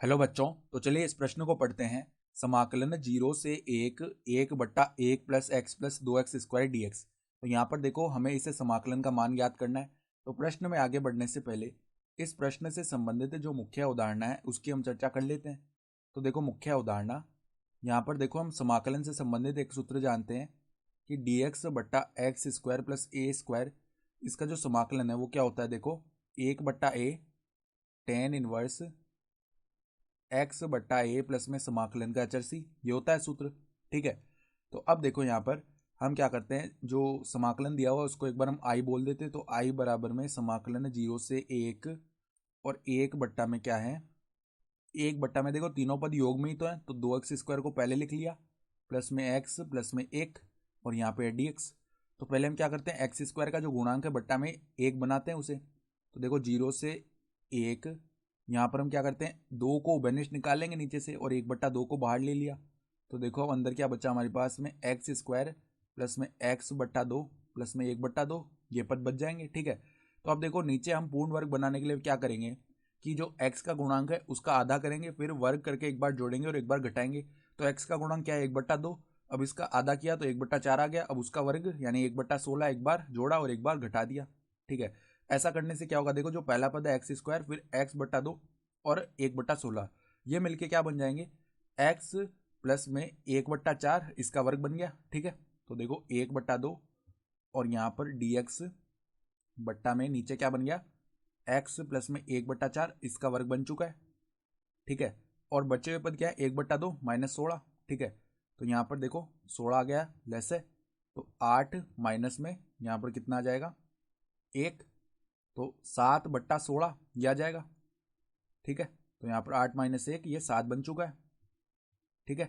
Hello बच्चों। तो चलिए इस प्रश्न को पढ़ते हैं। समाकलन 0 से 1 plus x plus 2x² dx। तो यहाँ पर देखो हमें इसे समाकलन का मान ज्ञात करना है। तो प्रश्न में आगे बढ़ने से पहले इस प्रश्न से संबंधित जो मुख्य अवधारणा है उसकी हम चर्चा कर लेते हैं। तो देखो मुख्य अवधारणा, यहाँ पर देखो हम समाकलन से संबंधित एक सूत्र जानते हैं कि dx बट्टा एक्स स्क्वायर प्लस ए स्क्वायर, इसका जो समाकलन है वो क्या होता है। देखो 1/a tan इनवर्स एक्स बट्टा ए प्लस में समाकलन का अचर सी, ये होता है सूत्र। ठीक है। तो अब देखो यहाँ पर हम क्या करते हैं, जो समाकलन दिया हुआ उसको एक बार हम आई बोल देते हैं। तो आई बराबर में समाकलन 0 से 1 और 1 बट्टा में क्या है, 1 बट्टा में देखो तीनों पद योग में ही तो है, तो 2x² को पहले लिख लिया, प्लस में x प्लस में 1 और यहाँ पे है dx। तो पहले हम क्या करते हैं, x² का जो गुणांक है बट्टा में 1 बनाते हैं उसे। तो देखो 0 से 1, यहाँ पर हम क्या करते हैं, 2 को उभयनिष्ठ निकाल लेंगे नीचे से और 1/2 को बाहर ले लिया। तो देखो अब अंदर क्या बचा हमारे पास में, x² प्लस में x/2 प्लस में 1/2, ये पद बच जाएंगे। ठीक है। तो अब देखो नीचे हम पूर्ण वर्ग बनाने के लिए क्या करेंगे कि जो x का गुणांक है उसका आधा करेंगे, फिर वर्ग करके एक बार जोड़ेंगे और एक बार घटाएंगे। तो x का गुणांक क्या है, 1/2। अब इसका आधा किया तो 1/4 आ गया। अब उसका वर्ग यानी 1/16 एक बार जोड़ा और एक बार घटा दिया। ठीक है। ऐसा करने से क्या होगा, देखो जो पहला पद है x² फिर x/2 और 1/16, ये मिलके क्या बन जाएंगे, x प्लस में 1/4, इसका वर्ग बन गया। ठीक है। तो देखो 1/2 और यहाँ पर dx बट्टा में नीचे क्या बन गया, x प्लस में 1/4, इसका वर्ग बन चुका है। ठीक है। और बचे हुए पद क्या है, 1/2 माइनस 16। ठीक है। तो यहाँ पर देखो 16 आ गया लेस है, तो 8 माइनस में यहाँ पर कितना आ जाएगा, 1, तो 7/16 ये आ जाएगा। ठीक है। तो यहाँ पर 8 माइनस 1 ये 7 बन चुका है। ठीक है।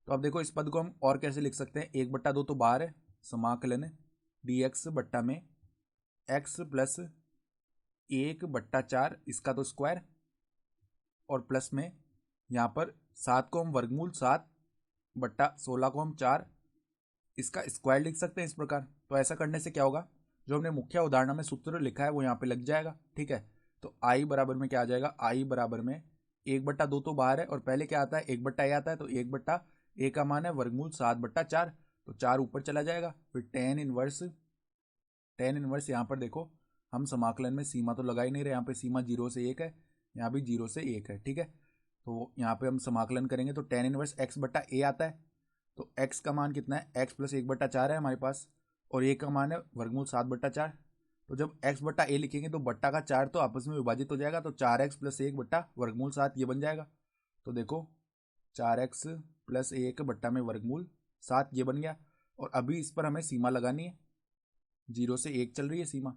तो अब देखो इस पद को हम और कैसे लिख सकते हैं, 1/2 तो बाहर है, समाकलन dx बट्टा में x प्लस 1/4 इसका तो स्क्वायर और प्लस में यहाँ पर 7 को हम वर्गमूल 7/16 को हम 4, इसका स्क्वायर लिख सकते हैं इस प्रकार। तो ऐसा करने से क्या होगा, जो हमने मुख्य उदाहरण में सूत्र लिखा है वो यहाँ पे लग जाएगा। ठीक है। तो आई बराबर में क्या आ जाएगा, आई बराबर में 1/2 तो बाहर है और पहले क्या आता है, 1/a आता है। तो 1/a का मान है वर्गमूल 7/4, तो 4 ऊपर चला जाएगा। फिर टेन इनवर्स यहाँ पर देखो हम समाकलन में सीमा तो लगा ही नहीं रहे, यहाँ पे सीमा 0 से 1 है, यहाँ भी 0 से 1 है। ठीक है। तो यहाँ पे हम समाकलन करेंगे तो टेन इनवर्स x/a आता है। तो x का मान कितना है, x प्लस 1/4 है हमारे पास और a का मान है वर्गमूल 7/4। तो जब x/a लिखेंगे तो बट्टा का 4 तो आपस में विभाजित हो जाएगा, तो 4x प्लस 1 बट्टा वर्गमूल 7 ये बन जाएगा। तो देखो 4x प्लस 1 बट्टा में वर्गमूल 7 ये बन गया। और अभी इस पर हमें सीमा लगानी है, 0 से 1 चल रही है सीमा।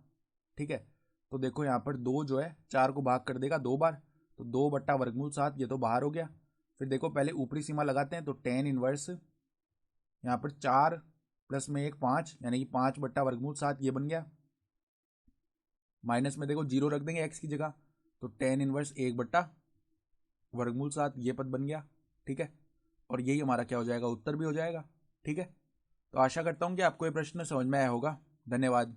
ठीक है। तो देखो यहाँ पर 2 जो है 4 को भाग कर देगा 2 बार, तो 2 बट्टा वर्गमूल 7 ये तो बाहर हो गया। फिर देखो पहले ऊपरी सीमा लगाते हैं, तो टेन इनवर्स यहाँ पर 4 प्लस में 1 5, यानी कि 5/वर्गमूल 7 ये बन गया। माइनस में देखो 0 रख देंगे x की जगह, तो टेन इनवर्स 1/वर्गमूल 7 ये पद बन गया। ठीक है। और यही हमारा क्या हो जाएगा, उत्तर भी हो जाएगा। ठीक है। तो आशा करता हूँ कि आपको ये प्रश्न समझ में आया होगा। धन्यवाद।